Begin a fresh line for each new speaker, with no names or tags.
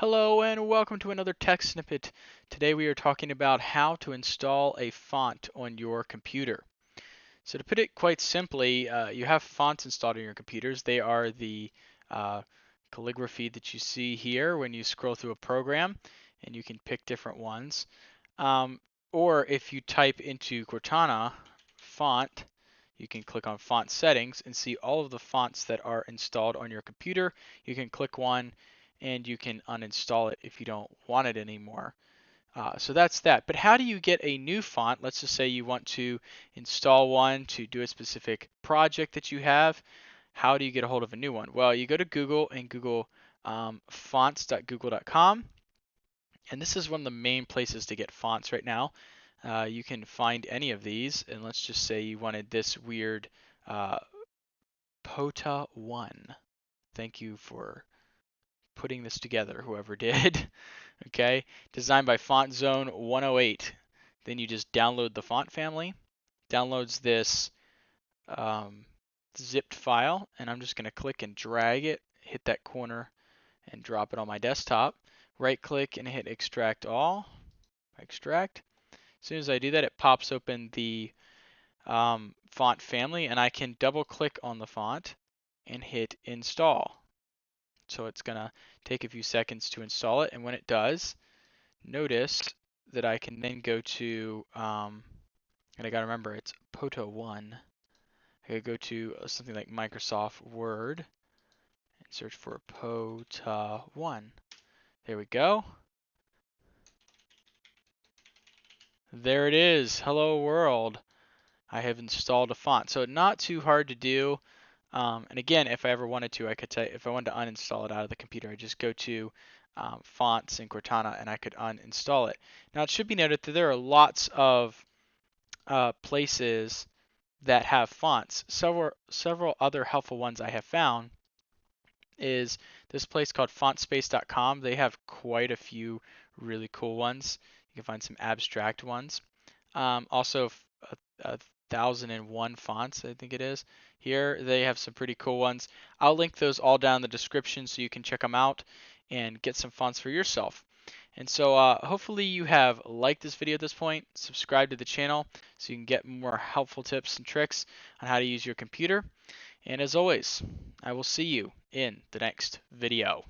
Hello and welcome to another tech snippet. Today we are talking about how to install a font on your computer. So to put it quite simply, you have fonts installed on your computers. They are the uh, calligraphy that you see here when you scroll through a program, and you can pick different ones. Um, or if you type into Cortana font, you can click on font settings and see all of the fonts that are installed on your computer. You can click one and you can uninstall it if you don't want it anymore. So that's that. But how do you get a new font? Let's just say you want to install one to do a specific project that you have. How do you get a hold of a new one? Well, you go to Google and Google fonts.google.com. And this is one of the main places to get fonts right now. You can find any of these, and let's just say you wanted this weird uh, POTA 1. Thank you for putting this together, whoever did. Okay, designed by Font Zone 108. Then you just download the font family. Downloads this zipped file, and I'm just going to click and drag it, hit that corner, and drop it on my desktop. Right click and hit extract all. Extract. As soon as I do that, it pops open the font family, and I can double click on the font and hit install. So it's going to take a few seconds to install it, and when it does, notice that I can then go to, and I got to remember it's POTA 1. I could go to something like Microsoft Word and search for POTA 1. There we go. There it is. Hello world. I have installed a font. So not too hard to do. And again, if I ever wanted to, I could if I wanted to uninstall it out of the computer, I just go to fonts in Cortana and I could uninstall it. Now it should be noted that there are lots of places that have fonts. Several other helpful ones I have found is this place called fontspace.com. They have quite a few really cool ones. You can find some abstract ones. Also, 1001 fonts, I think it is. Here, they have some pretty cool ones. I'll link those all down in the description so you can check them out and get some fonts for yourself. And so hopefully you have liked this video at this point, subscribe to the channel so you can get more helpful tips and tricks on how to use your computer. And as always, I will see you in the next video.